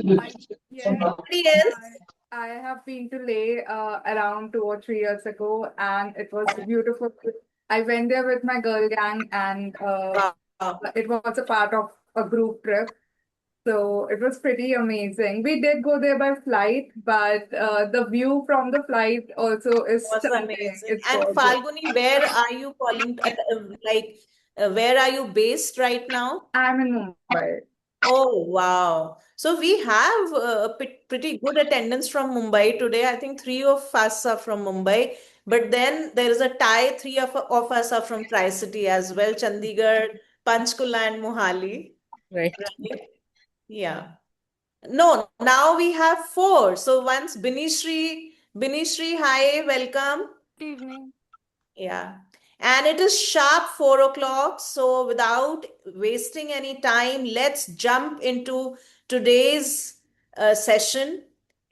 Yes, Anybody else? I have been to Leh around 2 or 3 years ago, and it was beautiful. I went there with my girl gang, and Wow. it was a part of a group trip. So it was pretty amazing. We did go there by flight, but the view from the flight also is Was stunning. amazing. It's And gorgeous. Falguni, where are you calling? Where are you based right now? I'm in Mumbai. Oh, wow. So we have pretty good attendance from Mumbai today. I think three of us are from Mumbai. But then there is a tie. Three of us are from Tri-City as well, Chandigarh, Panchkula, and Mohali. Right. Right? Yeah. No, now we have four. So once Binishri, hi, welcome. Good evening. Yeah. And it is sharp 4 o'clock. So without wasting any time, let's jump into today's session.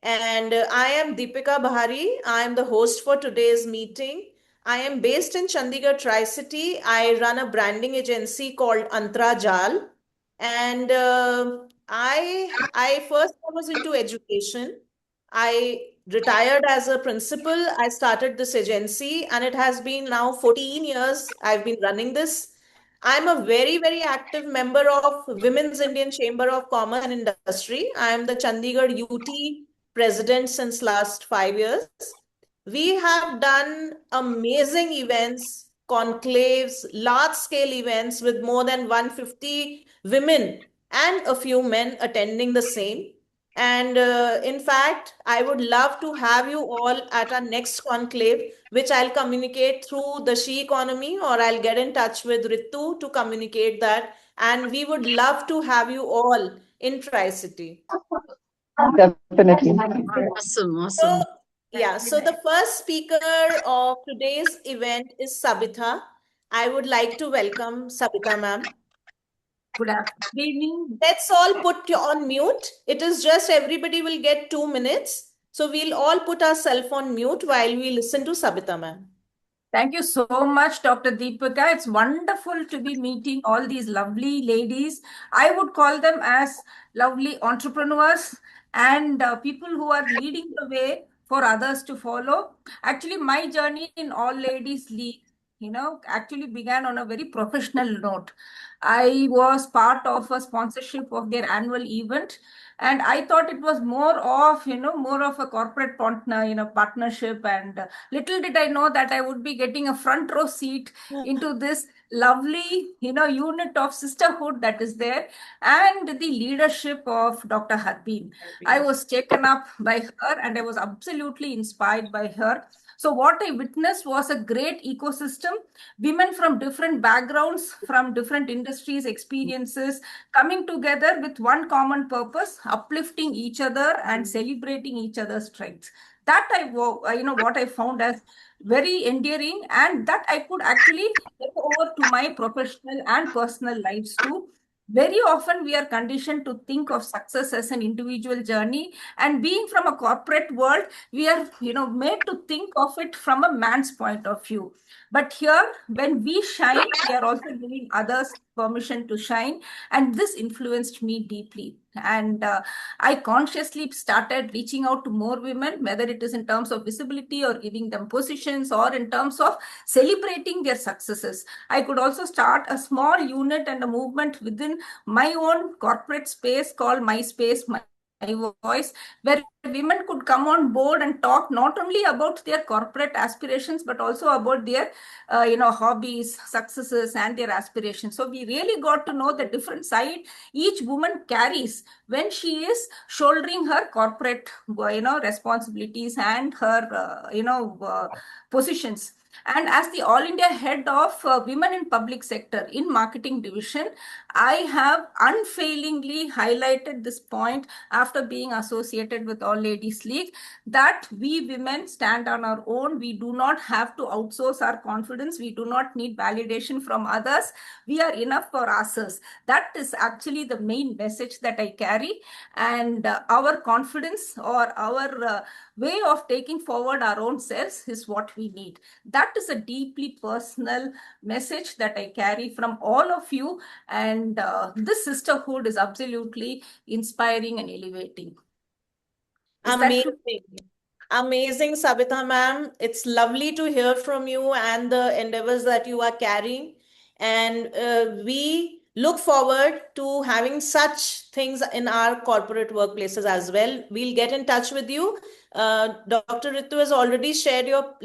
And I am Deepika Bahari. I am the host for today's meeting. I am based in Chandigarh Tri-City. I run a branding agency called Antrajal. And I first was into education. I retired as a principal. I started this agency, and it has been now 14 years I've been running this. I'm a very, very active member of Women's Indian Chamber of Commerce and Industry. I am the Chandigarh UT president since last 5 years. We have done amazing events, conclaves, large scale events with more than 150 women and a few men attending the same. And in fact, I would love to have you all at our next conclave, which I'll communicate through the She Economy, or I'll get in touch with Ritu to communicate that. And we would love to have you all in Tri City. Definitely. Awesome, So, awesome. yeah, so the first speaker of today's event is Sabitha. I would like to welcome Sabitha, ma'am. Good evening. Let's all put you on mute. It is just everybody will get 2 minutes. So we'll all put ourselves on mute while we listen to Sabitha, ma'am. Thank you so much, Dr. Deepika. It's wonderful to be meeting all these lovely ladies. I would call them as lovely entrepreneurs and people who are leading the way for others to follow. Actually, my journey in All Ladies League, actually began on a very professional note. I was part of a sponsorship of their annual event, and I thought it was more of a corporate partner, partnership. And little did I know that I would be getting a front row seat into this lovely, unit of sisterhood that is there, and the leadership of Dr. Harbeen. I was taken up by her, and I was absolutely inspired by her. So what I witnessed was a great ecosystem, women from different backgrounds, from different industries, experiences, coming together with one common purpose, uplifting each other and celebrating each other's strengths. That what I found as very endearing, and that I could actually take over to my professional and personal lives too. Very often we are conditioned to think of success as an individual journey, and being from a corporate world, we are made to think of it from a man's point of view. But here, when we shine, we are also giving others permission to shine. And this influenced me deeply. And I consciously started reaching out to more women, whether it is in terms of visibility or giving them positions, or in terms of celebrating their successes. I could also start a small unit and a movement within my own corporate space called My Space, My Voice, where women could come on board and talk not only about their corporate aspirations, but also about their hobbies, successes, and their aspirations. So we really got to know the different side each woman carries when she is shouldering her corporate responsibilities and her positions. And as the All India head of Women in Public Sector in Marketing Division, I have unfailingly highlighted this point after being associated with All Ladies League, that we women stand on our own. We do not have to outsource our confidence. We do not need validation from others. We are enough for ourselves. That is actually the main message that I carry. And our confidence, or our way of taking forward our own selves is what we need. That is a deeply personal message that I carry from all of you. And this sisterhood is absolutely inspiring and elevating. Is that true? Amazing. Amazing, Sabita ma'am. It's lovely to hear from you and the endeavors that you are carrying. And we look forward to having such things in our corporate workplaces as well. We'll get in touch with you. Dr. Ritu has already shared your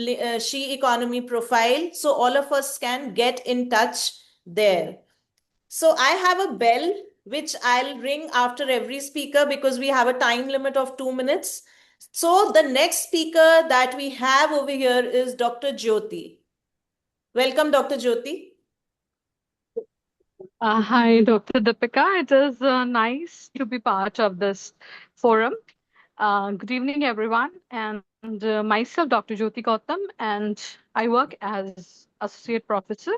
She Economy profile, so all of us can get in touch there. So I have a bell which I'll ring after every speaker because we have a time limit of 2 minutes. So the next speaker that we have over here is Dr. Jyoti. Welcome, Dr. Jyoti. Hi, Dr. Deepika. It is nice to be part of this forum. Good evening, everyone. And myself, Dr. Jyoti Gautam, and I work as Associate Professor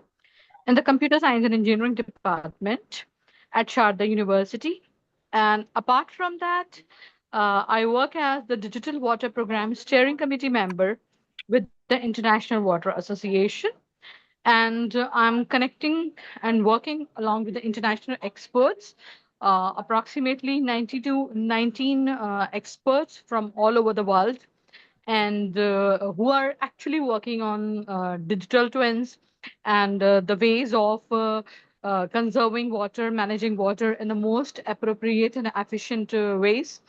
in the Computer Science and Engineering Department at Sharda University. And apart from that, I work as the Digital Water Program Steering Committee member with the International Water Association. And I'm connecting and working along with the international experts, approximately 90 to 19 experts from all over the world, and who are actually working on digital twins and the ways of conserving water, managing water in the most appropriate and efficient ways.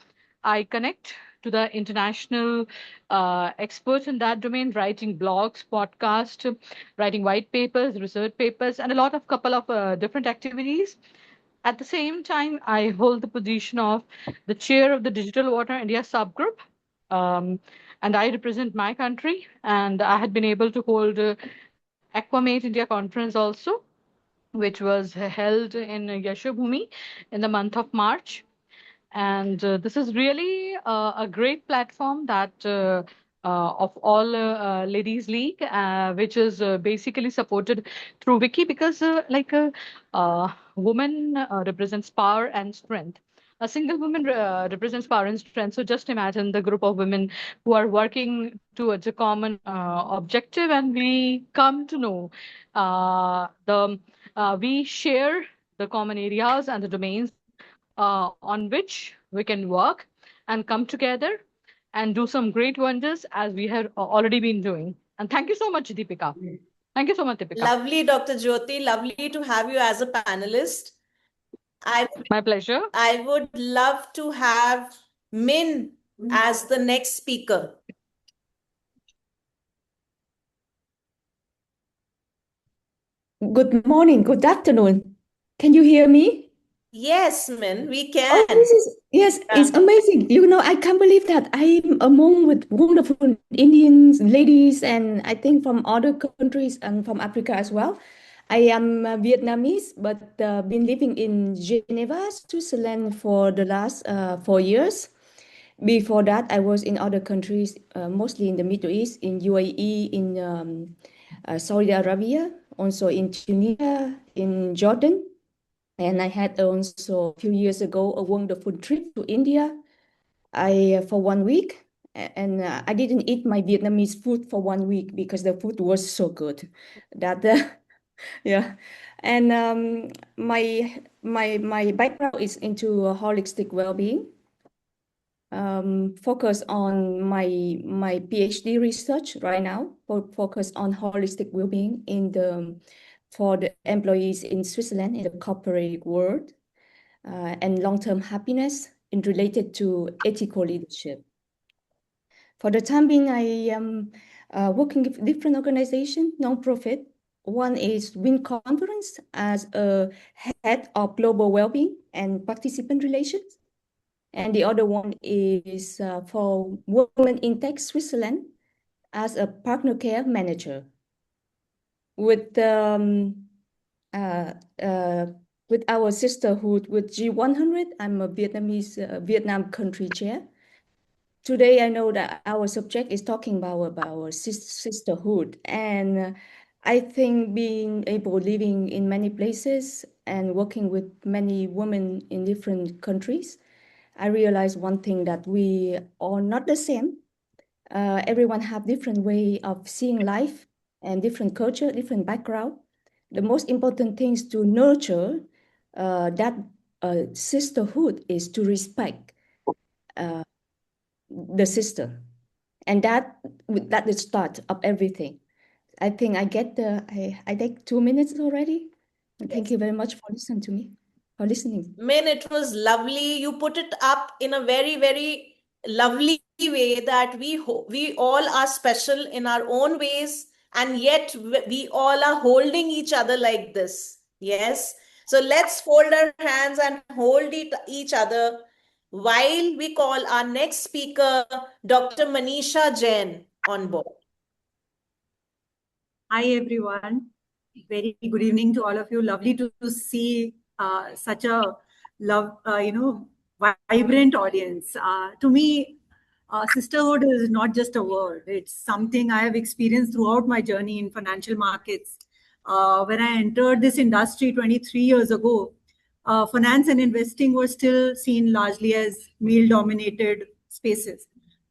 I connect to the international experts in that domain, writing blogs, podcasts, writing white papers, research papers, and a lot of couple of different activities. At the same time, I hold the position of the chair of the Digital Water India subgroup, um, and I represent my country. And I had been able to hold Aquamate India conference also, which was held in Yashobhumi in the month of March. And this is really a great platform that of all ladies league, which is basically supported through Wiki, because woman represents power and strength. A single woman represents power and strength. So just imagine the group of women who are working towards a common objective, and we come to know we share the common areas and the domains on which we can work and come together and do some great wonders as we have already been doing. And thank you so much, Deepika. Thank you so much, Deepika. Lovely, Dr. Jyoti. Lovely to have you as a panelist. My pleasure. I would love to have Min as the next speaker. Good morning, good afternoon. Can you hear me? Yes, Min, we Oh, can. yes, it's amazing. I can't believe that I'm among with wonderful Indian ladies, and I think from other countries and from Africa as well. I am Vietnamese, but been living in Geneva, Switzerland for the last 4 years. Before that, I was in other countries, mostly in the Middle East, in UAE, in Saudi Arabia, also in Tunisia, in Jordan. And I had also a few years ago a wonderful trip to India. For 1 week, and I didn't eat my Vietnamese food for 1 week because the food was so good. That yeah, and my background is into holistic well-being. Focus on my PhD research right now. Focus on holistic well-being for the employees in Switzerland in the corporate world, and long-term happiness in related to ethical leadership. For the time being, I am working with different organizations, non-profit. One is WIN Conference as a head of global well-being and participant relations. And the other one is for Women in Tech Switzerland as a partner care manager. With with our sisterhood with G100, I'm a Vietnamese Vietnam country chair. Today, I know that our subject is talking about sisterhood, and I think being able living in many places and working with many women in different countries, I realized one thing, that we are not the same. Everyone have different way of seeing life and different culture, different background. The most important things to nurture that sisterhood is to respect the sister, and that is start of everything. I think I get I take 2 minutes already. And thank you very much for listening to me, for listening. Min, it was lovely. You put it up in a very, very lovely way that we all are special in our own ways, and yet we all are holding each other like this. Yes. So let's fold our hands and hold each other while we call our next speaker, Dr. Manisha Jain, on board. Hi, everyone. Very good evening to all of you. Lovely to see such a vibrant audience. To me, sisterhood is not just a word. It's something I have experienced throughout my journey in financial markets. When I entered this industry 23 years ago, finance and investing were still seen largely as male-dominated spaces.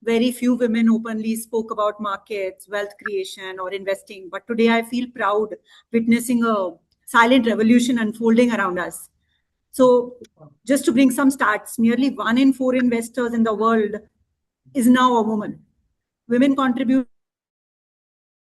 Very few women openly spoke about markets, wealth creation, or investing. But today I feel proud witnessing a silent revolution unfolding around us. So, just to bring some stats, nearly 1 in 4 investors in the world is now a woman. Women contribute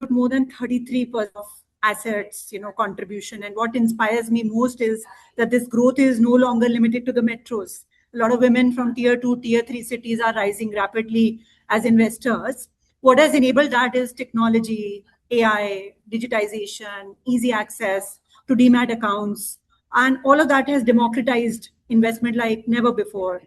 more than 33% of assets, contribution. And what inspires me most is that this growth is no longer limited to the metros. A lot of women from tier 2, tier 3 cities are rising rapidly as investors. What has enabled that is technology, AI, digitization, easy access to demat accounts. And all of that has democratized investment like never before.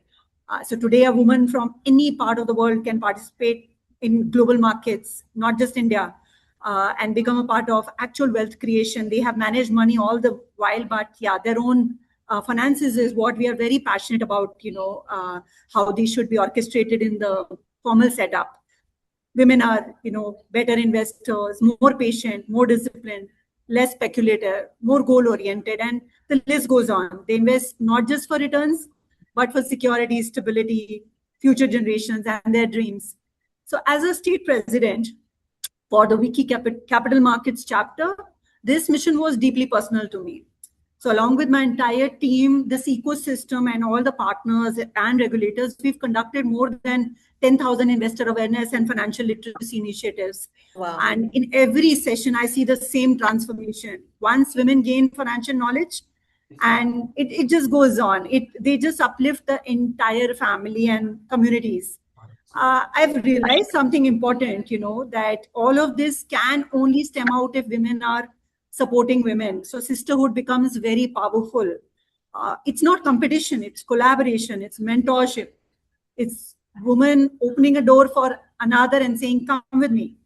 So today, a woman from any part of the world can participate in global markets, not just India, and become a part of actual wealth creation. They have managed money all the while, but yeah, their own finances is what we are very passionate about, how they should be orchestrated in the formal setup. Women are, better investors, more patient, more disciplined, less speculative, more goal-oriented, and the list goes on. They invest not just for returns, but for security, stability, future generations, and their dreams. So as a state president for the Wiki Capital Markets chapter, this mission was deeply personal to me. So along with my entire team, this ecosystem and all the partners and regulators, we've conducted more than 10,000 investor awareness and financial literacy initiatives. Wow. And in every session, I see the same transformation. Once women gain financial knowledge, and it just goes on. They just uplift the entire family and communities. I've realized something important, that all of this can only stem out if women are supporting women. So sisterhood becomes very powerful. It's not competition, it's collaboration, it's mentorship. It's woman opening a door for another and saying, come with me.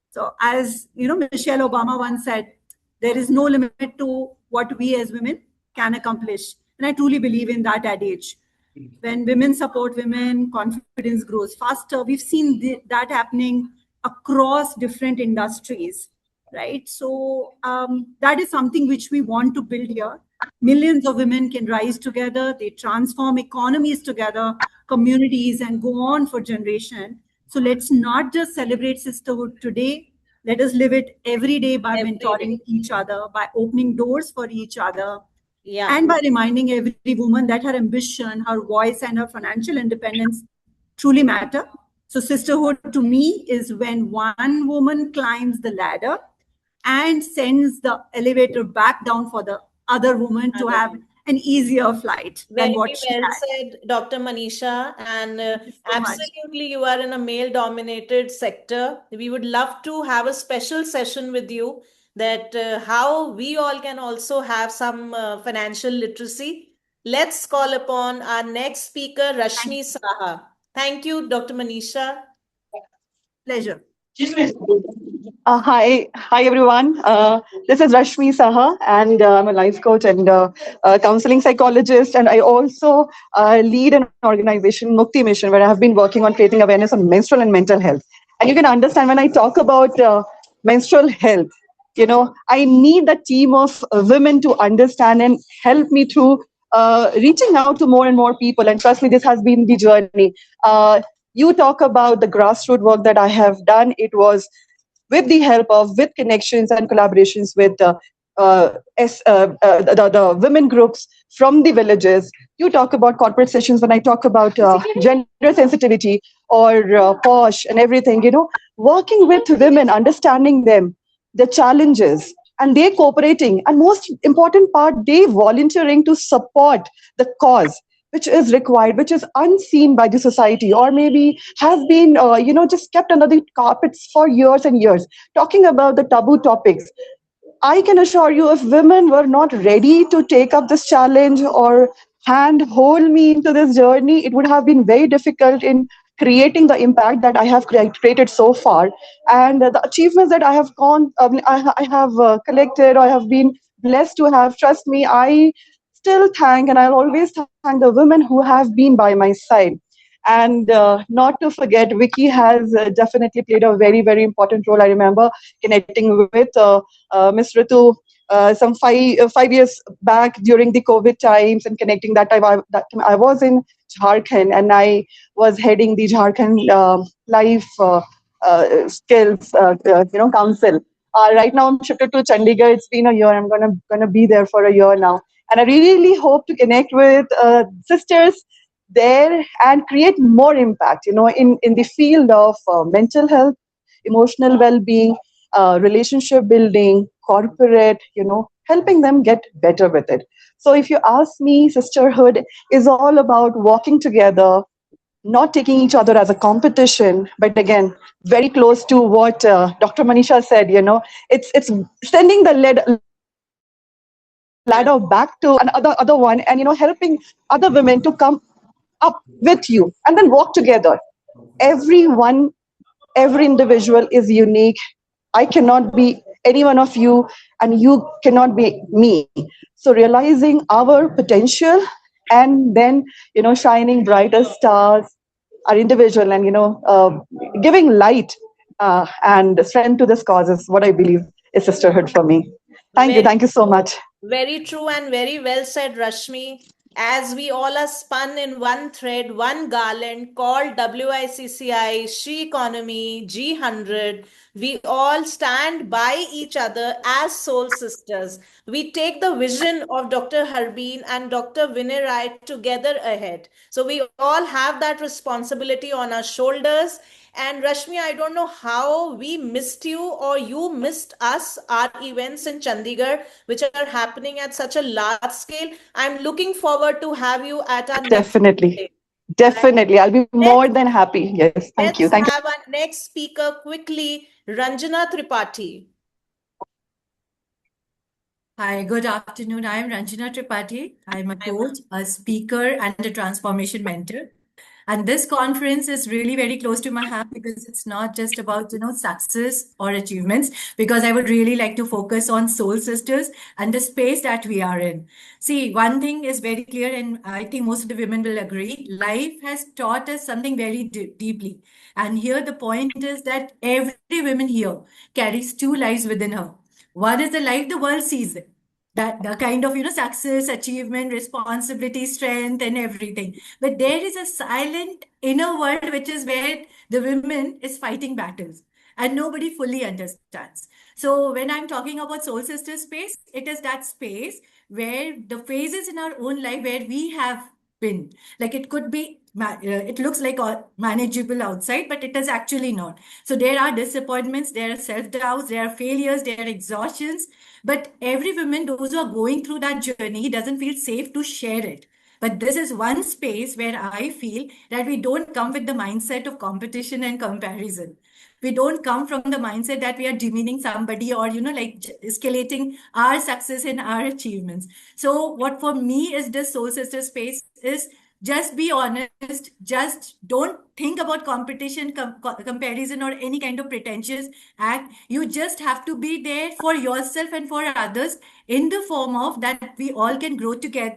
So as Michelle Obama once said, there is no limit to what we as women can accomplish. And I truly believe in that adage. When women support women, confidence grows faster. We've seen that happening across different industries, right? So that is something which we want to build here. Millions of women can rise together. They transform economies together, communities, and go on for generation. So let's not just celebrate sisterhood today. Let us live it every day by mentoring each other, by opening doors for each other. Yeah. And by reminding every woman that her ambition, her voice, and her financial independence truly matter. So sisterhood to me is when one woman climbs the ladder and sends the elevator back down for the other woman to have an easier flight than what she well had. said, Dr. Manisha. And So absolutely, you are in a male-dominated sector. We would love to have a special session with you that how we all can also have some financial literacy. Let's call upon our next speaker, Rashmi Saha. Thank you, Dr. Manisha. Pleasure. Hi everyone. This is Rashmi Saha, and I'm a life coach and counseling psychologist, and I also lead an organization, Mukti Mission, where I have been working on creating awareness on menstrual and mental health. And you can understand when I talk about menstrual health, I need a team of women to understand and help me through reaching out to more and more people. And trust me, this has been the journey. You talk about the grassroots work that I have done. It was with the help of, with connections and collaborations with the women groups from the villages. You talk about corporate sessions when I talk about gender sensitivity or posh and everything, working with women, understanding them, the challenges, and they cooperating, and most important part, they volunteering to support the cause which is required, which is unseen by the society, or maybe has been, just kept under the carpets for years and years. Talking about the taboo topics, I can assure you, if women were not ready to take up this challenge or hand hold me into this journey, it would have been very difficult in creating the impact that I have created so far. And the achievements that I have I have collected, I have been blessed to have. Trust me, I still thank, and I'll always thank the women who have been by my side. And not to forget, Vicky has definitely played a very, very important role. I remember connecting with Miss Ritu some 5 years back during the COVID times, and connecting that time I was in Jharkhand, and I was heading the Jharkhand Life Skills Council. Right now I'm shifted to Chandigarh. It's been a year. I'm gonna be there for a year now, and I really hope to connect with sisters there and create more impact. In the field of mental health, emotional well-being, relationship building, corporate, helping them get better with it. So if you ask me, sisterhood is all about walking together, not taking each other as a competition, but again, very close to what Dr. Manisha said. It's sending the ladder back to another one, and helping other women to come up with you and then walk together. Everyone, every individual is unique. I cannot be any one of you, and you cannot be me. So realizing our potential, and then shining brighter stars, our individual, and giving light and strength to this cause is what I believe is sisterhood for me. Very Thank you so much. Very true and very well said, Rashmi. As we all are spun in one thread, one garland called WICCI, She Economy, G100, we all stand by each other as soul sisters. We take the vision of Dr. Harbeen and Dr. Vinay Rai together ahead. So we all have that responsibility on our shoulders. And Rashmi, I don't know how we missed you or you missed us, our events in Chandigarh, which are happening at such a large scale. I'm looking forward to have you at our next Definitely. day. Right? Definitely. I'll be more Let's, than happy. Yes. Thank you. let's Thank you. have our next speaker quickly, Ranjana Tripathi. Hi, good afternoon. I'm Ranjana Tripathi. I'm a coach, a speaker, and a transformation mentor. And this conference is really very close to my heart because it's not just about, success or achievements, because I would really like to focus on soul sisters and the space that we are in. See, one thing is very clear, and I think most of the women will agree, life has taught us something very deeply. And here the point is that every woman here carries two lives within her. One is the life the world sees it, that the kind of success, achievement, responsibility, strength, and everything. But there is a silent inner world, which is where the women is fighting battles, and nobody fully understands. So when I'm talking about soul sister space, it is that space where the phases in our own life where we have been, like, it could be it looks like manageable outside, but it is actually not. So there are disappointments, there are self-doubts, there are failures, there are exhaustions, but every woman, those who are going through that journey, doesn't feel safe to share it. But this is one space where I feel that we don't come with the mindset of competition and comparison. We don't come from the mindset that we are demeaning somebody, or like escalating our success and our achievements. So what for me is this soul sister space is, just be honest, just don't think about competition, comparison, or any kind of pretentious act. You just have to be there for yourself and for others, in the form of that we all can grow together,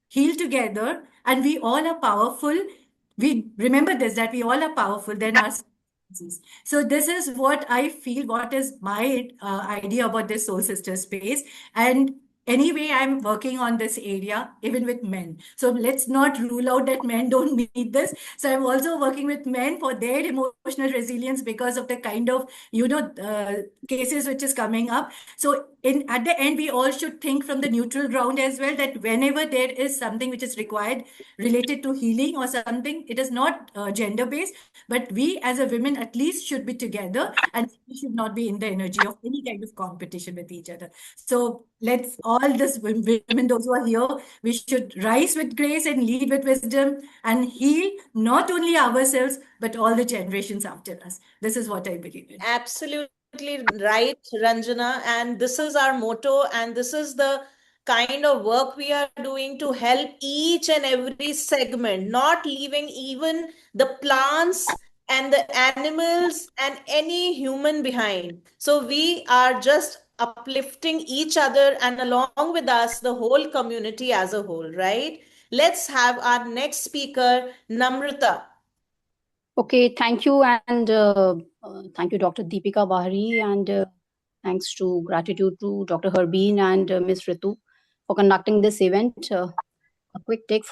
heal together, and we all are powerful. We remember this, that we all are powerful than our circumstances. So this is what I feel, what is my idea about this soul sister space. And anyway, I'm working on this area, even with men. So let's not rule out that men don't need this. So I'm also working with men for their emotional resilience because of the kind of, cases which is coming up. So at the end, we all should think from the neutral ground as well, that whenever there is something which is required related to healing or something, it is not gender based, but we as a women at least should be together, and we should not be in the energy of any kind of competition with each other. So let's all this women, those who are here, we should rise with grace and lead with wisdom and heal not only ourselves, but all the generations after us. This is what I believe in. Absolutely right, Ranjana. And this is our motto, and this is the kind of work we are doing to help each and every segment, not leaving even the plants and the animals and any human behind. So we are just uplifting each other and along with us, the whole community as a whole, right? Let's have our next speaker, Namrata. Okay, thank you. And thank you, Dr. Deepika Bahari. And thanks to gratitude to Dr. Harbeen and Ms. Ritu for conducting this event. A quick take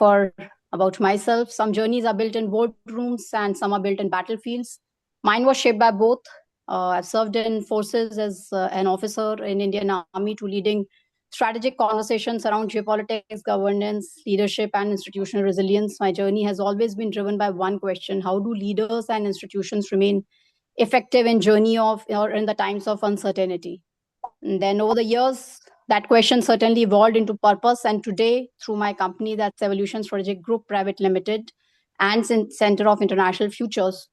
about myself. Some journeys are built in boardrooms and some are built in battlefields. Mine was shaped by both. I've served in forces as an officer in Indian Army to leading strategic conversations around geopolitics, governance, leadership, and institutional resilience. My journey has always been driven by one question: how do leaders and institutions remain effective in journey of or in the times of uncertainty? And then over the years, that question certainly evolved into purpose. And today, through my company, that's Evolution Strategic Group Private Limited and Center of International Futures,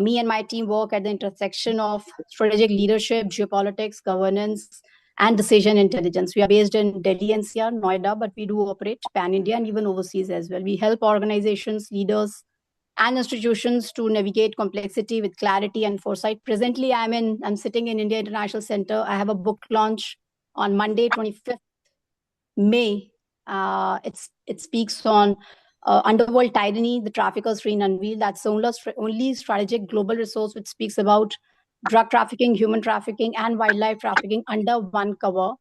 me and my team work at the intersection of strategic leadership, geopolitics, governance, and decision intelligence. We are based in Delhi NCR, Noida, but we do operate pan-India and even overseas as well. We help organizations, leaders, and institutions to navigate complexity with clarity and foresight. Presently, I'm sitting in India International Center. I have a book launch on Monday, 25th May. It speaks on underworld tyranny, the traffickers free and unveiled. That's the only strategic global resource which speaks about drug trafficking, human trafficking, and wildlife trafficking under one cover,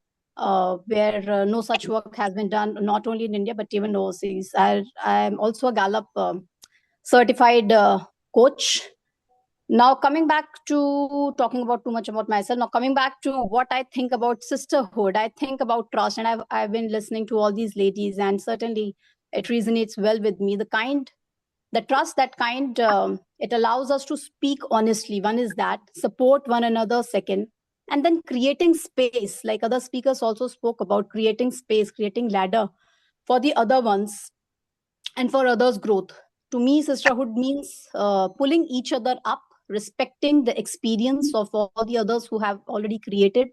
where no such work has been done, not only in India, but even overseas. I'm also a Gallup certified coach. Now, coming back to talking about too much about myself, now coming back to what I think about sisterhood, I think about trust, and I've been listening to all these ladies, and certainly it resonates well with me. The trust, it allows us to speak honestly. One is that, support one another, second, and then creating space, like other speakers also spoke about, creating space, creating ladder for the other ones and for others' growth. To me, sisterhood means pulling each other up, respecting the experience of all the others who have already created,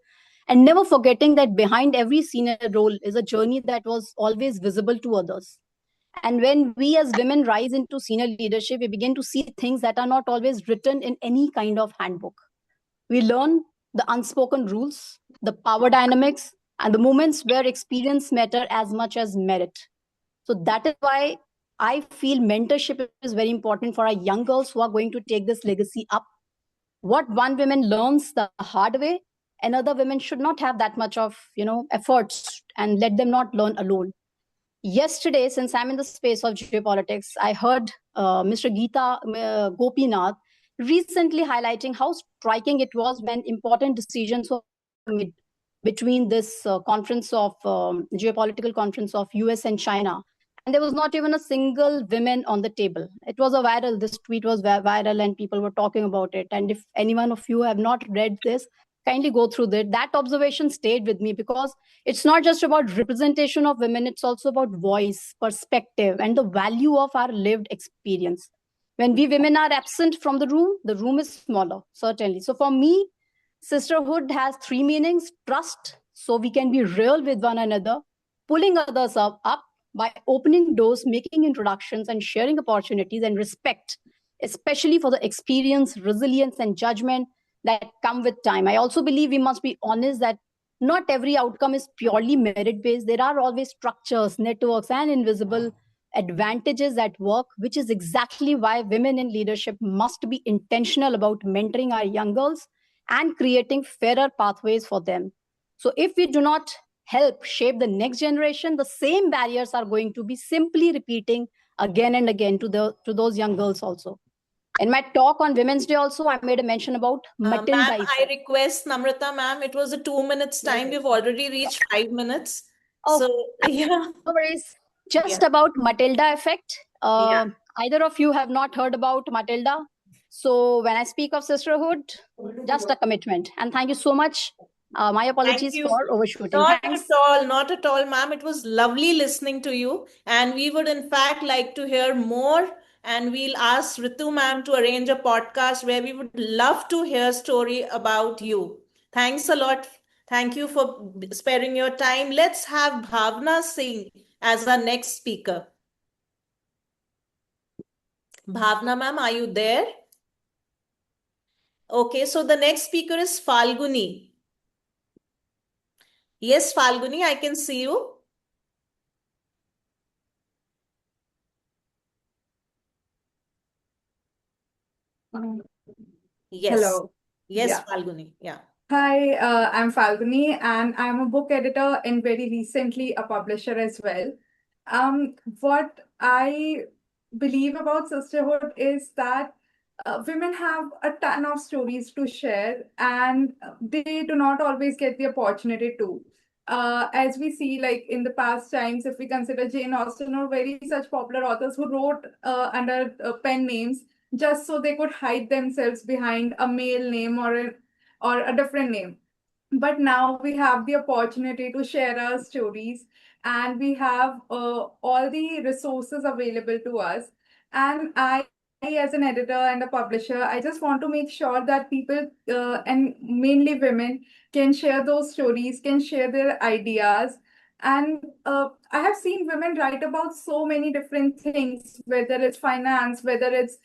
and never forgetting that behind every senior role is a journey that was always visible to others. And when we as women rise into senior leadership, we begin to see things that are not always written in any kind of handbook. We learn the unspoken rules, the power dynamics, and the moments where experience matter as much as merit. So that is why I feel mentorship is very important for our young girls who are going to take this legacy up. What one woman learns the hard way, another women should not have that much of efforts, and let them not learn alone. Yesterday, since I'm in the space of geopolitics, I heard Mr. Geeta Gopinath recently highlighting how striking it was when important decisions were made between this geopolitical conference of US and China. And there was not even a single woman on the table. It was this tweet was viral and people were talking about it. And if anyone of you have not read this, kindly go through that. That observation stayed with me because it's not just about representation of women, it's also about voice, perspective, and the value of our lived experience. When we women are absent from the room is smaller, certainly. So for me, sisterhood has three meanings: trust, so we can be real with one another; pulling others up by opening doors, making introductions, and sharing opportunities; and respect, especially for the experience, resilience, and judgment that come with time. I also believe we must be honest that not every outcome is purely merit-based. There are always structures, networks, and invisible advantages at work, which is exactly why women in leadership must be intentional about mentoring our young girls and creating fairer pathways for them. So if we do not help shape the next generation, the same barriers are going to be simply repeating again and again to those young girls also. In my talk on Women's Day also, I made a mention about Matilda Ma'am, I effect. request Namrata, ma'am, it was a 2 minutes time. We've already reached 5 minutes. Oh, so, yeah. No worries. Just Yeah. about Matilda effect. Yeah. Either of you have not heard about Matilda. So when I speak of sisterhood, just a commitment. And thank you so much. My Thank apologies you. for overshooting. Not Thanks. not at all, ma'am. It was lovely listening to you. And we would, in fact, like to hear more. And we'll ask Ritu, ma'am, to arrange a podcast where we would love to hear story about you. Thanks a lot. Thank you for sparing your time. Let's have Bhavna Singh as our next speaker. Bhavna, ma'am, are you there? Okay, so the next speaker is Falguni. Yes, Falguni, I can see you. Yes. Hello. Yes, Yeah. Falguni. Yeah. Hi, I'm Falguni, and I'm a book editor and very recently a publisher as well. What I believe about sisterhood is that women have a ton of stories to share, and they do not always get the opportunity to. As we see, like in the past times, if we consider Jane Austen or very such popular authors who wrote under pen names just so they could hide themselves behind a male name or a different name. But now we have the opportunity to share our stories, and we have all the resources available to us. And as an editor and a publisher, I just want to make sure that people, and mainly women, can share those stories, can share their ideas. And I have seen women write about so many different things, whether it's finance, whether it's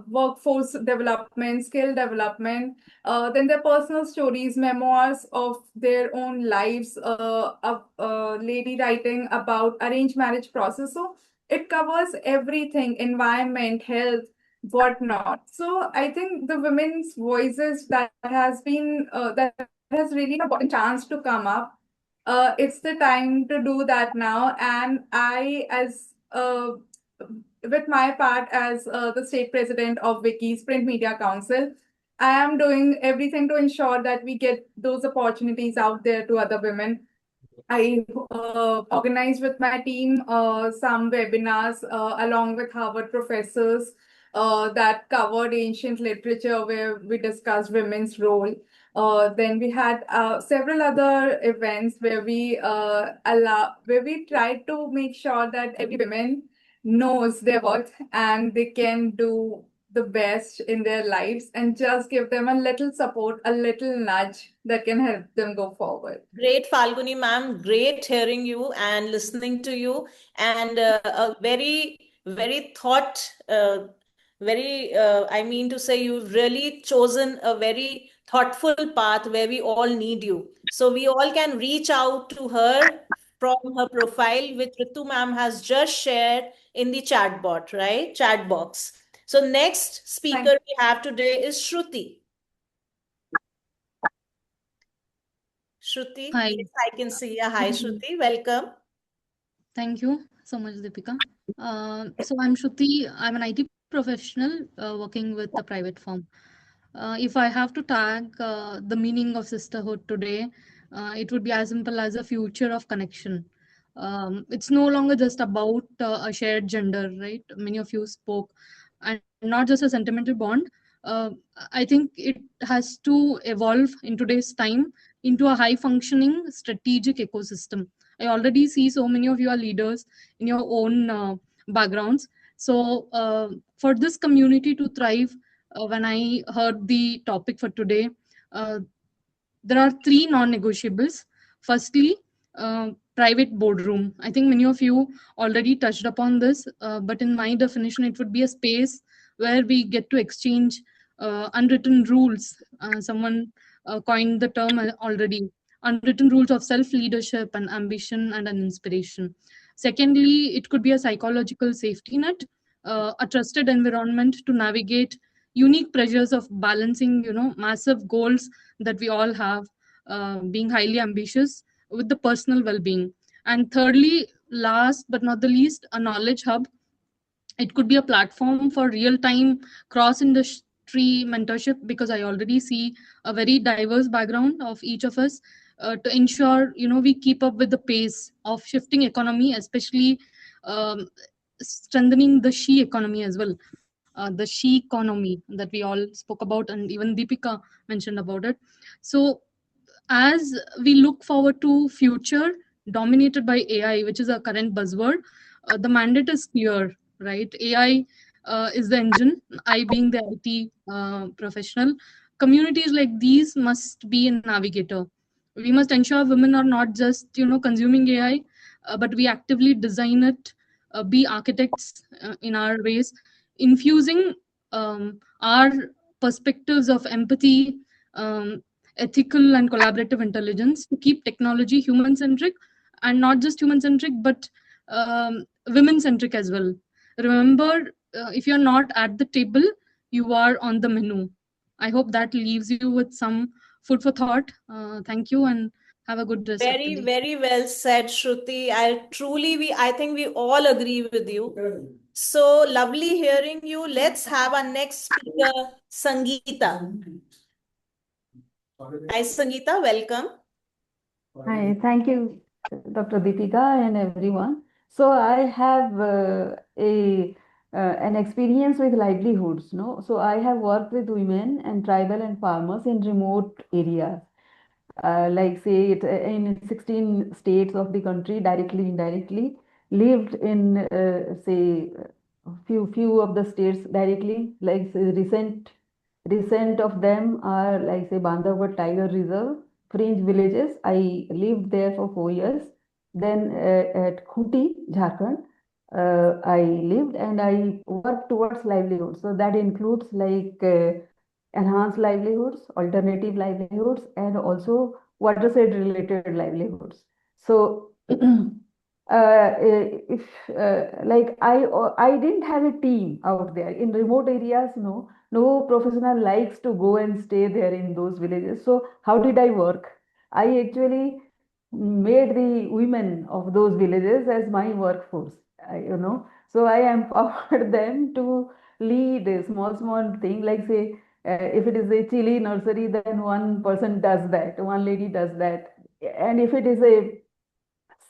workforce development, skill development, then their personal stories, memoirs of their own lives, a lady writing about arranged marriage process. So it covers everything, environment, health, whatnot. So I think the women's voices that has really an important chance to come up. It's the time to do that now. And I, as with my part as the state president of Wiki's Print Media Council, I am doing everything to ensure that we get those opportunities out there to other women. I organized with my team some webinars along with Harvard professors that covered ancient literature where we discussed women's role. Then we had several other events where we tried to make sure that every woman knows their worth and they can do the best in their lives, and just give them a little support, a little nudge that can help them go forward. Great, Falguni ma'am. Great hearing you and listening to you. And a very, very I mean to say, you've really chosen a very thoughtful path where we all need you. So we all can reach out to her from her profile, which Ritu ma'am has just shared in the chat bot, right? Chat box. So next speaker we have today is Shruti. Shruti, Hi. yes, I can see you. Hi, Shruti. Welcome. Thank you so much, Deepika. So I'm Shruti. I'm an IT professional working with a private firm. If I have to tag the meaning of sisterhood today, it would be as simple as a future of connection. It's no longer just about a shared gender, right? Many of you spoke, and not just a sentimental bond. Uh, I think it has to evolve in today's time into a high functioning strategic ecosystem. I already see so many of you are leaders in your own backgrounds. So for this community to thrive, when I heard the topic for today, there are three non-negotiables. Firstly, private boardroom. I think many of you already touched upon this, but in my definition, it would be a space where we get to exchange unwritten rules. Someone coined the term already. Unwritten rules of self-leadership and ambition and an inspiration. Secondly, it could be a psychological safety net, a trusted environment to navigate unique pressures of balancing, massive goals that we all have, being highly ambitious with the personal well-being. And thirdly, last but not the least, a knowledge hub. It could be a platform for real-time cross-industry mentorship, because I already see a very diverse background of each of us, to ensure we keep up with the pace of shifting economy, especially um, strengthening the she economy as well, the she economy that we all spoke about, and even Deepika mentioned about it. So as we look forward to future dominated by AI, which is a current buzzword, the mandate is clear, right? AI is the engine. I, being the IT professional, communities like these must be a navigator. We must ensure women are not just consuming AI, but we actively design it, be architects in our ways, infusing our perspectives of empathy, ethical and collaborative intelligence, to keep technology human centric, and not just human centric, but women centric as well. Remember, if you're not at the table, you are on the menu. I hope that leaves you with some food for thought. Thank you, and have a good rest of the Very, day. very well said, Shruti. I think we all agree with you. So lovely hearing you. Let's have our next speaker, Sangeeta. Hi, Sangeeta, welcome. Hi, thank you, Dr. Deepika and everyone. So I have an experience with livelihoods, no? So I have worked with women and tribal and farmers in remote areas, like say in 16 states of the country, directly, indirectly, lived in say few of the states directly, like say, recent of them are like say Bandhavgarh Tiger Reserve, fringe villages. I lived there for 4 years. Then at Khuti, Jharkhand, I lived and I worked towards livelihood. So that includes like enhanced livelihoods, alternative livelihoods, and also watershed related livelihoods. So if like I didn't have a team out there in remote areas. No professional likes to go and stay there in those villages. So how did I work? I actually made the women of those villages as my workforce. So I empowered them to lead a small thing, like say if it is a chili nursery, then one person does that, one lady does that. And if it is a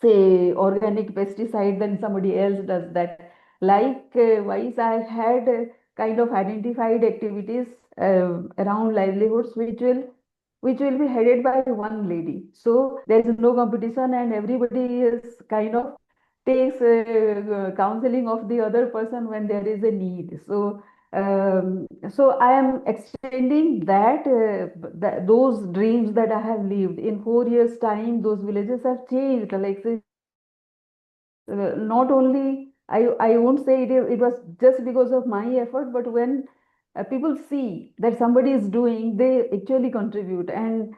say organic pesticide, then somebody else does that. Likewise, I had kind of identified activities around livelihoods which will be headed by one lady. So there is no competition, and everybody is kind of takes counseling of the other person when there is a need. So I am extending those dreams that I have lived. In 4 years' time, those villages have changed. Like say, not only I won't say it was just because of my effort, but when people see that somebody is doing, they actually contribute, and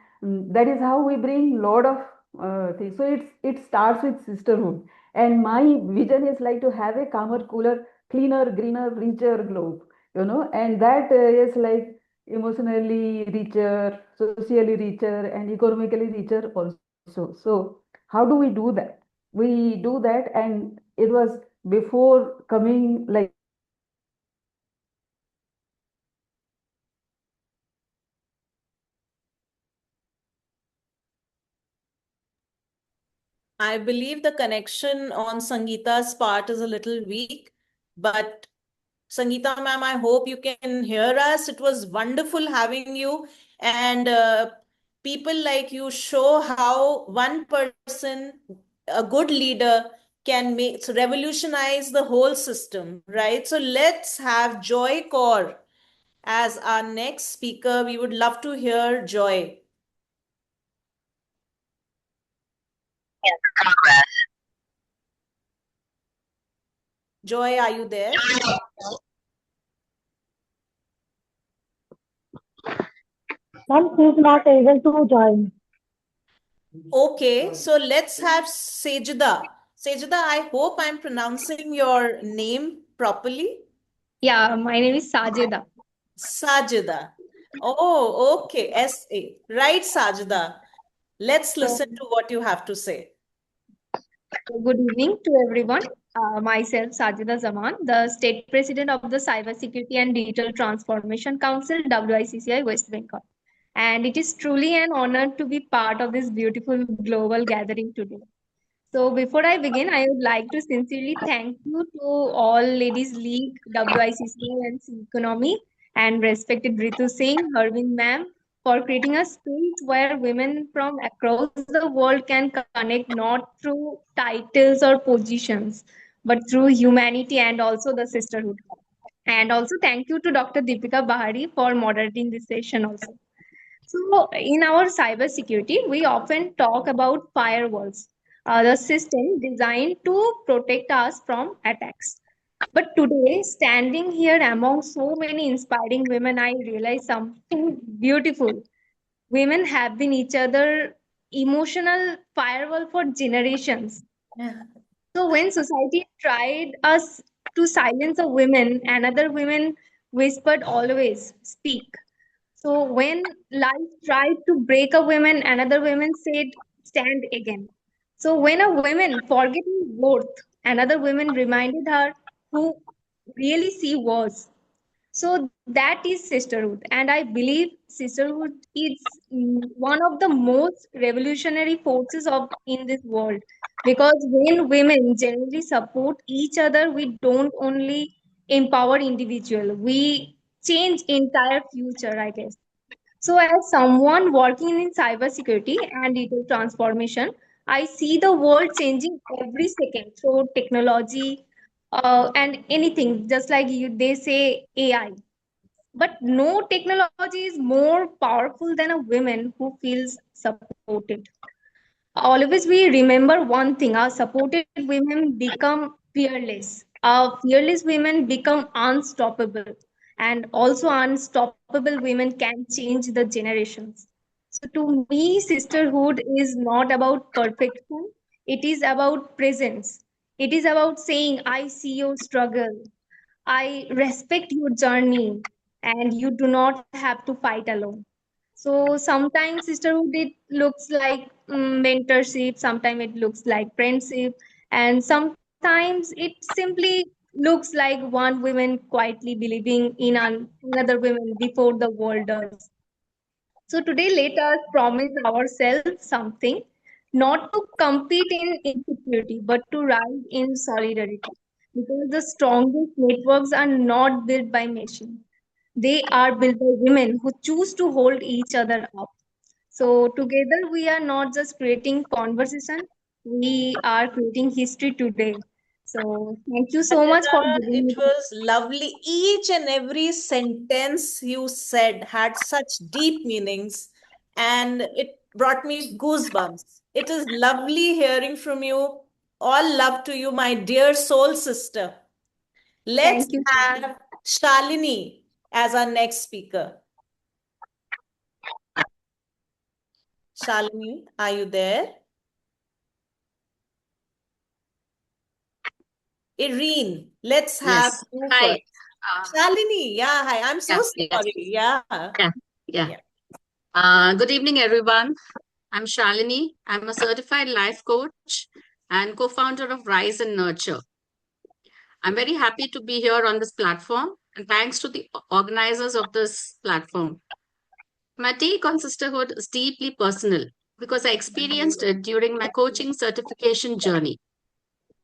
that is how we bring lot of things. So it starts with sisterhood, and my vision is like to have a calmer, cooler, cleaner, greener, richer globe, and that is like emotionally richer, socially richer, and economically richer also. So how do we do that? We do that, and it was before coming like I believe the connection on Sangeeta's part is a little weak, but Sangeeta ma'am, I hope you can hear us. It was wonderful having you. And people like you show how one person, a good leader, can revolutionize the whole system, right? So let's have Joy Kaur as our next speaker. We would love to hear Joy. Joy, are you there? Ma'am, she is not able to join. Okay, so let's have Sejida. Sejida, I hope I'm pronouncing your name properly. Yeah, my name is Sajida. Sajida. Oh, okay. S-A. Right, Sajida. Let's So, listen to what you have to say. good evening to everyone. Myself, Sajida Zaman, the State President of the Cybersecurity and Digital Transformation Council, WICCI West Bengal. And it is truly an honor to be part of this beautiful global gathering today. So before I begin, I would like to sincerely thank you to all Ladies League, WICC and C Economy, and respected Ritu Singh, Harvind ma'am, for creating a space where women from across the world can connect not through titles or positions, but through humanity and also the sisterhood. And also thank you to Dr. Deepika Bahari for moderating this session also. So, in our cybersecurity, we often talk about firewalls, the system designed to protect us from attacks. But today, standing here among so many inspiring women, I realize something beautiful. Women have been each other emotional firewall for generations. Yeah. So when society tried us to silence a woman, another woman whispered always, speak. So when life tried to break a woman, another woman said, stand again. So when a woman forget her worth, another woman reminded her who really she was. So that is sisterhood. And I believe sisterhood is one of the most revolutionary forces of in this world. Because when women generally support each other, we don't only empower individual, we change entire future, I guess. So, as someone working in cybersecurity and digital transformation, I see the world changing every second through technology and anything, just like they say AI. But no technology is more powerful than a woman who feels supported. Always we remember one thing: our supported women become fearless. Our fearless women become unstoppable. And also, unstoppable women can change the generations. So, to me, sisterhood is not about perfection, it is about presence. It is about saying, I see your struggle, I respect your journey, and you do not have to fight alone. So sometimes sisterhood it looks like mentorship, sometimes it looks like friendship, and sometimes it simply looks like one woman quietly believing in another woman before the world does. So today let us promise ourselves something, not to compete in insecurity, but to rise in solidarity. Because the strongest networks are not built by machines. They are built by women who choose to hold each other up. So together we are not just creating conversation, we are creating history today. So thank you so much for Rajana, giving me it was lovely. Each and every sentence you said had such deep meanings, and it brought me goosebumps. It is lovely hearing from you. All love to you, my dear soul sister. Let's thank you. have Shalini as our next speaker. Shalini, are you there? Irene, let's have Yes. you Hi. first. Shalini, yeah, hi. I'm so Yes. sorry. Yeah. Yeah. Yeah. Yeah. Good evening, everyone. I'm Shalini. I'm a certified life coach and co-founder of Rise and Nurture. I'm very happy to be here on this platform, and thanks to the organizers of this platform. My take on sisterhood is deeply personal because I experienced it during my coaching certification journey.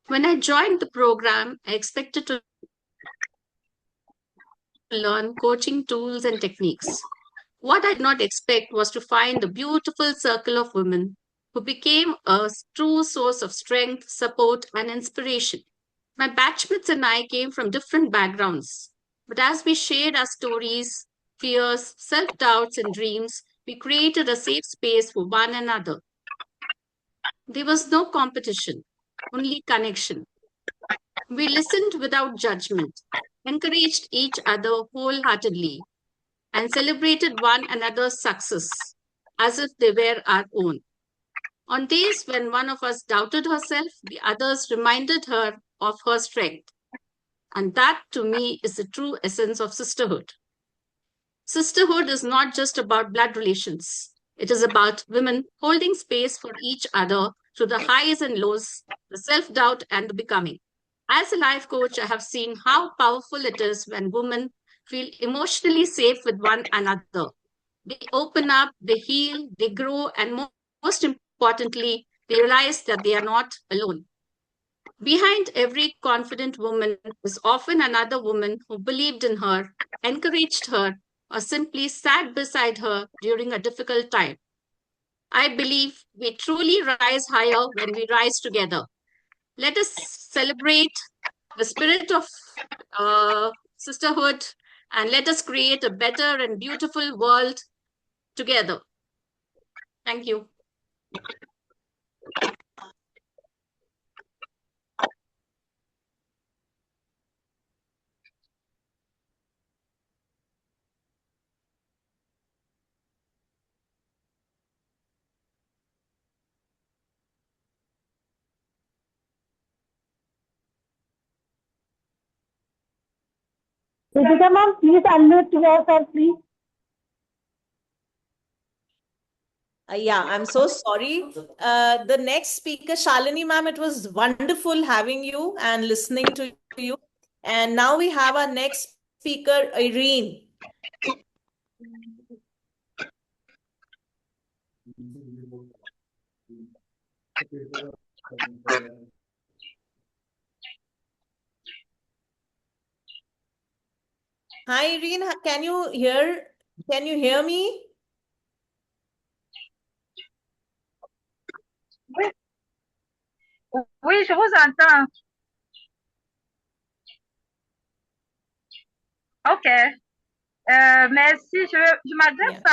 When I joined the program, I expected to learn coaching tools and techniques. What I did not expect was to find a beautiful circle of women who became a true source of strength, support, and inspiration. My batchmates and I came from different backgrounds, but as we shared our stories, fears, self doubts, and dreams, we created a safe space for one another. There was no competition, only connection. We listened without judgment, encouraged each other wholeheartedly, and celebrated one another's success as if they were our own. On days when one of us doubted herself, the others reminded her of her strength. And that, to me, is the true essence of sisterhood. Sisterhood is not just about blood relations, It is about women holding space for each other through the highs and lows, the self doubt, and the becoming. As a life coach, I have seen how powerful it is when women feel emotionally safe with one another. They open up, they heal, they grow, and most importantly, they realize that they are not alone. Behind every confident woman is often another woman who believed in her, encouraged her, or simply sat beside her during a difficult time. I believe we truly rise higher when we rise together. Let us celebrate the spirit of sisterhood and let us create a better and beautiful world together. Thank you. Deepika ma'am, please unmute yourself, please. Yeah, I'm so sorry. The next speaker, Shalini ma'am, it was wonderful having you and listening to you. And now we have our next speaker, Irene. Hi, Irene. Can you hear me? Oui, je vous entends. OK. Merci. Je m'adresse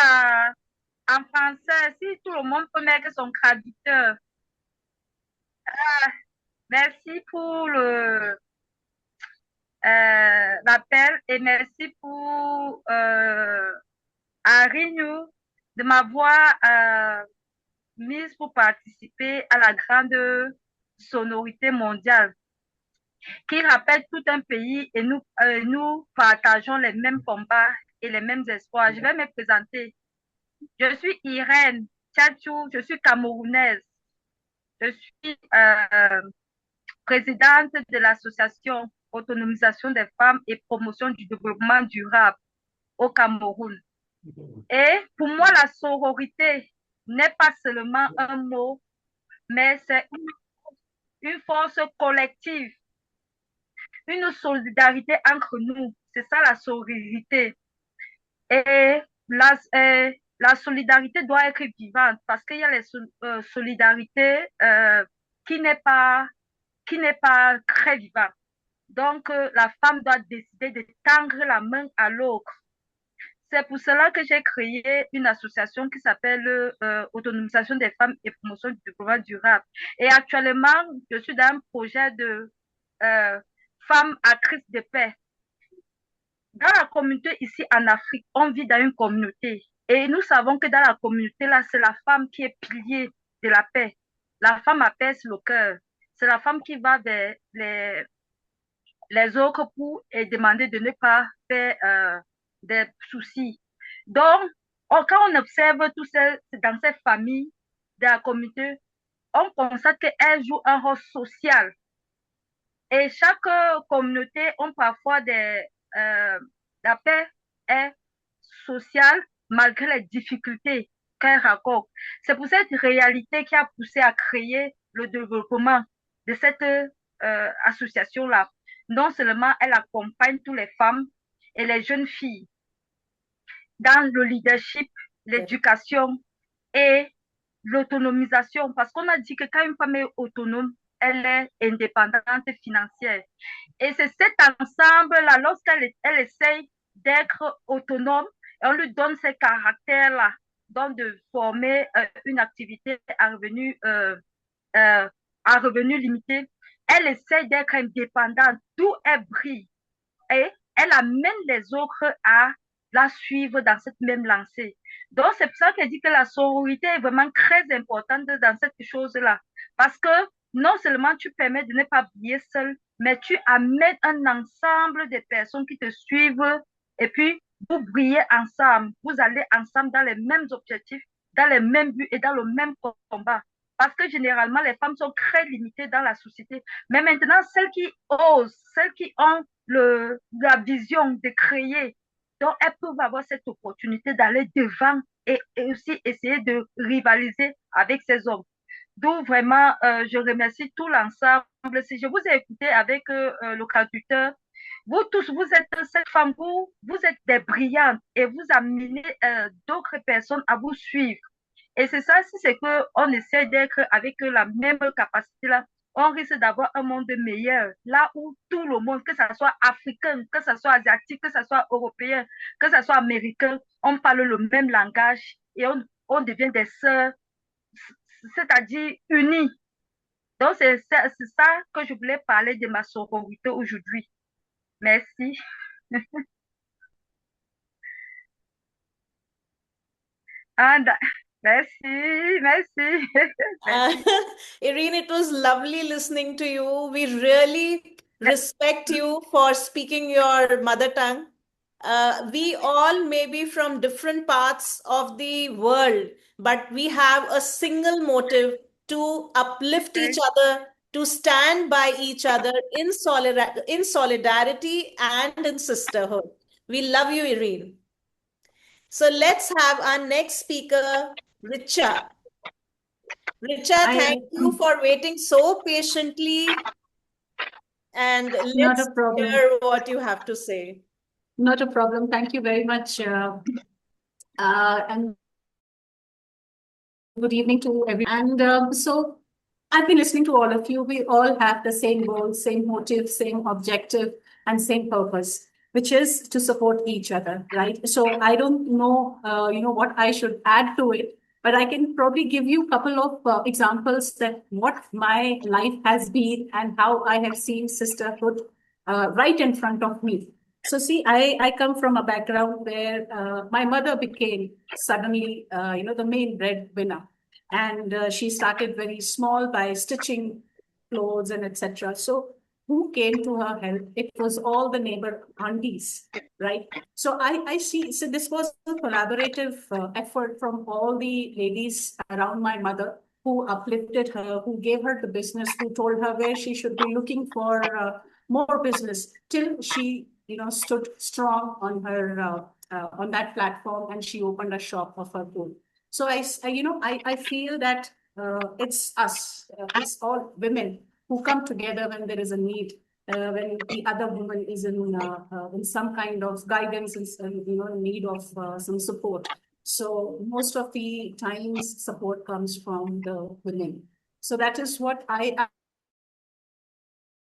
en français. Si tout le monde peut mettre son traducteur. Merci pour l'appel et merci pour Harry New de m'avoir mise pour participer à la grande sonorité mondiale qui rappelle tout un pays et nous partageons les mêmes combats et les mêmes espoirs. Je vais me présenter. Je suis Irène Tchatchou, je suis camerounaise. Je suis présidente de l'association Autonomisation des femmes et promotion du développement durable au Cameroun. Et pour moi, la sororité n'est pas seulement un mot, mais c'est une force collective, une solidarité entre nous. C'est ça la sororité. Et la solidarité doit être vivante parce qu'il y a les solidarités qui n'est pas très vivante. Donc, la femme doit décider de tendre la main à l'autre. C'est pour cela que j'ai créé une association qui s'appelle Autonomisation des femmes et promotion du développement durable. Et actuellement, je suis dans un projet de femmes actrices de paix. Dans la communauté ici en Afrique, on vit dans une communauté. Et nous savons que dans la communauté, là, c'est la femme qui est pilier de la paix. La femme apaise le cœur. C'est la femme qui va vers les autres pour demander de ne pas faire des soucis. Donc, quand on observe tout ça dans ces familles de la communauté, on constate qu'elles jouent un rôle social. Et chaque communauté a parfois la paix est sociale malgré les difficultés qu'elle rencontre. C'est pour cette réalité qui a poussé à créer le développement de cette association-là. Non seulement elle accompagne toutes les femmes et les jeunes filles dans le leadership, l'éducation et l'autonomisation. Parce qu'on a dit que quand une femme est autonome, elle est indépendante financière. Et c'est cet ensemble-là, lorsqu'elle essaye d'être autonome, on lui donne ces caractères-là, donc de former une activité à revenu limité. Elle essaye d'être indépendante, d'où elle brille. Et elle amène les autres à la suivre dans cette même lancée. Donc, c'est pour ça qu'elle dit que la sororité est vraiment très importante dans cette chose-là. Parce que non seulement tu permets de ne pas briller seul, mais tu amènes un ensemble de personnes qui te suivent et puis vous brillez ensemble. Vous allez ensemble dans les mêmes objectifs, dans les mêmes buts et dans le même combat. Parce que généralement, les femmes sont très limitées dans la société. Mais maintenant, celles qui osent, celles qui ont la vision de créer, donc elles peuvent avoir cette opportunité d'aller devant et aussi essayer de rivaliser avec ces hommes. D'où vraiment, je remercie tout l'ensemble. Si je vous ai écouté avec le traducteur, vous tous, vous êtes cette femme, vous êtes des brillantes et vous amenez d'autres personnes à vous suivre. Et c'est ça, si c'est qu'on essaie d'être avec la même capacité-là, on risque d'avoir un monde meilleur. Là où tout le monde, que ce soit africain, que ce soit asiatique, que ce soit européen, que ce soit américain, on parle le même langage et on devient des sœurs, c'est-à-dire unis. Donc, c'est ça que je voulais parler de ma sororité aujourd'hui. Merci. Merci, merci. Irene, it was lovely listening to you. We really respect you for speaking your mother tongue. We all may be from different parts of the world, but we have a single motive to uplift each other, to stand by each other in solidarity and in sisterhood. We love you, Irene. So let's have our next speaker, Richa. Richa, thank you for waiting so patiently, and Not let's a problem. hear what you have to say. Not a problem. Thank you very much. And good evening to everyone. And so I've been listening to all of you. We all have the same goal, same motive, same objective, and same purpose, which is to support each other, right? So I don't know, what I should add to it, but I can probably give you a couple of examples that what my life has been and how I have seen sisterhood right in front of me. So see, I come from a background where my mother became suddenly, the main breadwinner. And she started very small by stitching clothes and etc. So who came to her help? It was all the neighbor aunties, right? So I see, so this was a collaborative effort from all the ladies around my mother who uplifted her, who gave her the business, who told her where she should be looking for more business till she, stood strong on her, on that platform, and she opened a shop of her own. So I feel that it's us, it's all women who come together when there is a need, when the other woman is in some kind of guidance and in need of some support. So most of the times support comes from the women. So that is what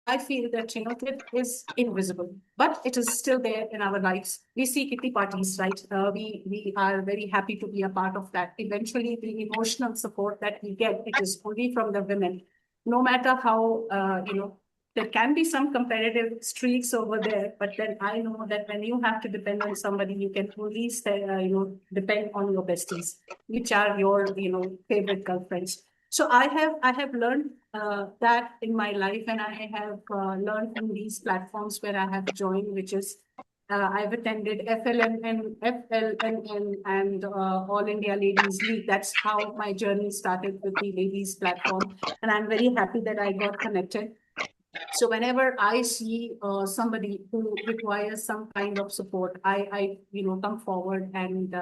I feel that, it is invisible, but it is still there in our lives. We see kitty parties, right? We are very happy to be a part of that. Eventually, the emotional support that we get, it is only from the women. No matter how, there can be some competitive streaks over there, but then I know that when you have to depend on somebody, you can only depend on your besties, which are your, favorite girlfriends. So I have learned that in my life, and I have learned from these platforms where I have joined, which is I've attended FLNN, FLNN, and All India Ladies League. That's how my journey started with the ladies platform, and I'm very happy that I got connected. So whenever I see somebody who requires some kind of support, I come forward and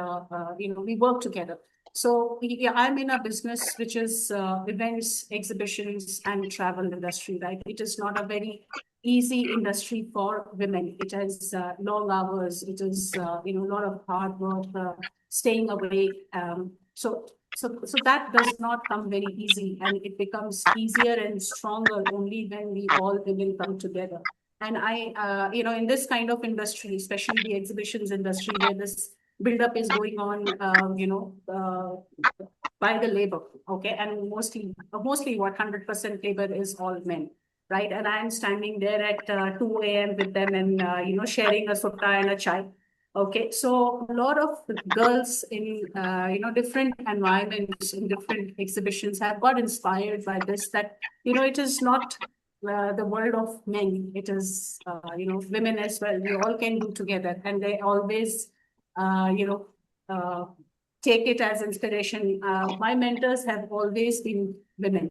we work together. So yeah, I'm in a business which is events, exhibitions, and travel industry, right? It is not a very easy industry for women. It has long hours. It is a lot of hard work, staying awake. So that does not come very easy, and it becomes easier and stronger only when we all women come together. And I, in this kind of industry, especially the exhibitions industry, where this buildup is going on, by the labor, okay, and mostly what 100% labor is all men, right? And I'm standing there at 2 a.m. with them, and sharing a sutta and a chai. Okay, so a lot of girls in different environments, in different exhibitions, have got inspired by this. That it is not the world of men; it is women as well. We all can do together, and they always take it as inspiration. My mentors have always been women,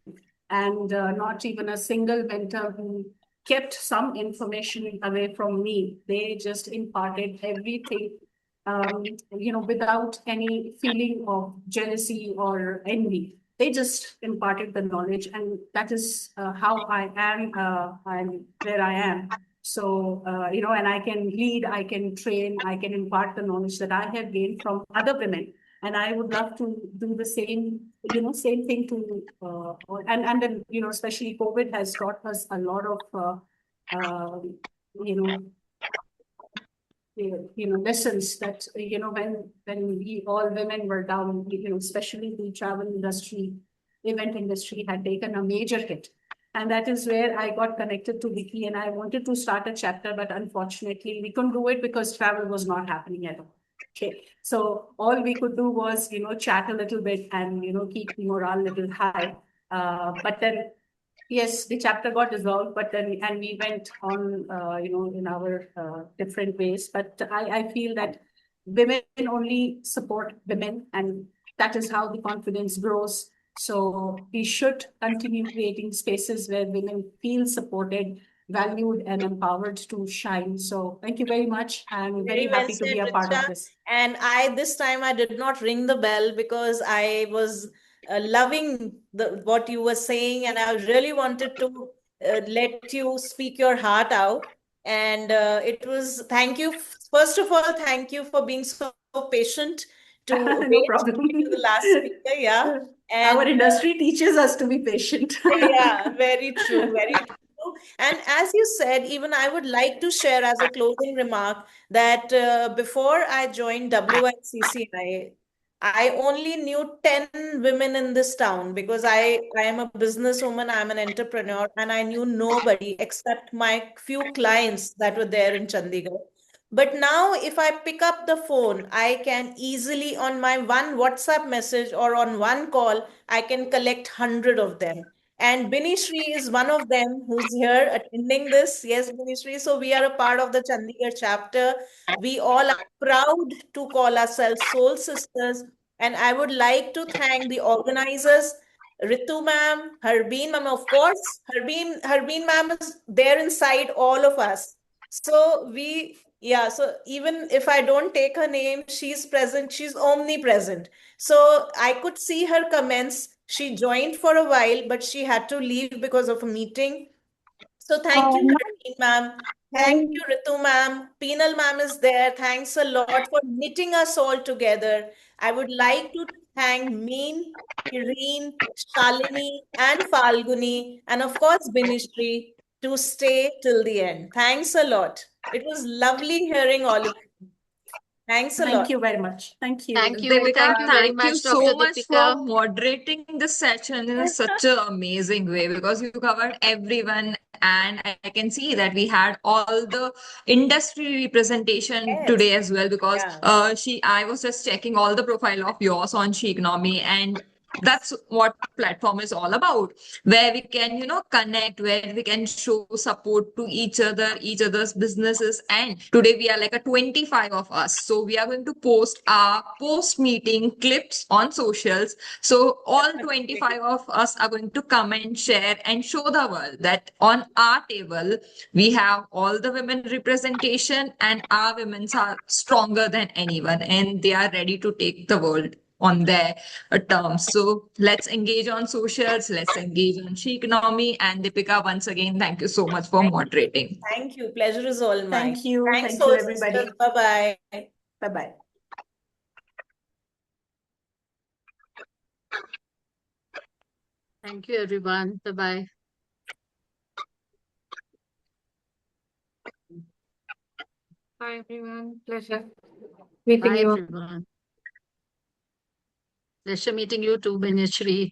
and not even a single mentor who kept some information away from me. They just imparted everything, without any feeling of jealousy or envy. They just imparted the knowledge, and that is how I am. I'm where I am. So, and I can lead, I can train, I can impart the knowledge that I have gained from other women. And I would love to do the same thing to, and then, especially COVID has taught us a lot of, you know, lessons that, when we all women were down, especially the travel industry, event industry had taken a major hit. And that is where I got connected to Vicky, and I wanted to start a chapter, but unfortunately we couldn't do it because travel was not happening at all. Okay. So all we could do was, chat a little bit and, keep the morale a little high. But then, yes, the chapter got dissolved, but then, and we went on, in our different ways. But I feel that women only support women, and that is how the confidence grows. So we should continue creating spaces where women feel supported, valued, and empowered to shine. So thank you very much. I'm very Very well happy to be said, a part of Richa. this. And this time I did not ring the bell because I was loving what you were saying, and I really wanted to let you speak your heart out. And thank you. First of all, thank you for being so patient to No wait problem. to the last speaker. Yeah. Our And industry teaches us to be patient. yeah, very true, very true. And as you said, even I would like to share as a closing remark that before I joined WICCI, I only knew 10 women in this town because I am a businesswoman, I'm an entrepreneur, and I knew nobody except my few clients that were there in Chandigarh. But now, if I pick up the phone, I can easily, on my one WhatsApp message or on one call, I can collect 100 of them. And Binishri is one of them who's here attending this. Yes, Binishri. So we are a part of the Chandigarh chapter. We all are proud to call ourselves Soul Sisters. And I would like to thank the organizers, Ritu ma'am, Harbeen ma'am, of course. Harbeen ma'am is there inside all of us. So even if I don't take her name, she's present, she's omnipresent. So I could see her comments. She joined for a while, but she had to leave because of a meeting. So thank you, Ma'am, Harleen ma'am. Thank I you, Ritu ma'am. Peenal ma'am is there. Thanks a lot for knitting us all together. I would like to thank Meen, Irene, Shalini, and Falguni, and of course, Binishri, to stay till the end. Thanks a lot. It was lovely hearing all of you. Thanks a Thank lot. you very much. Thank you. Thank you. Deepika, Thank you very thank you much, so Dr. much Deepika. for moderating this session in such an amazing way because you covered everyone, and I can see that we had all the industry representation Yes. today as well because Yeah. I was just checking all the profile of yours on She Economy, and that's what platform is all about, where we can connect, where we can show support to each other's businesses. And today we are like a 25 of us, so we are going to post our post meeting clips on socials, so all 25 of us are going to come and share and show the world that on our table we have all the women representation, and our women are stronger than anyone, and they are ready to take the world on their terms. So let's engage on socials, let's engage on She Economy. And Deepika, once again, thank you so much for moderating. Thank you. Pleasure is all mine. Thank you. Thanks, Thank you, Soul everybody. Sisters. Bye-bye. Bye-bye. Thank you, everyone. Bye-bye. Bye, everyone. Pleasure meeting Bye, you. everyone. Pleasure meeting you too, Binishri.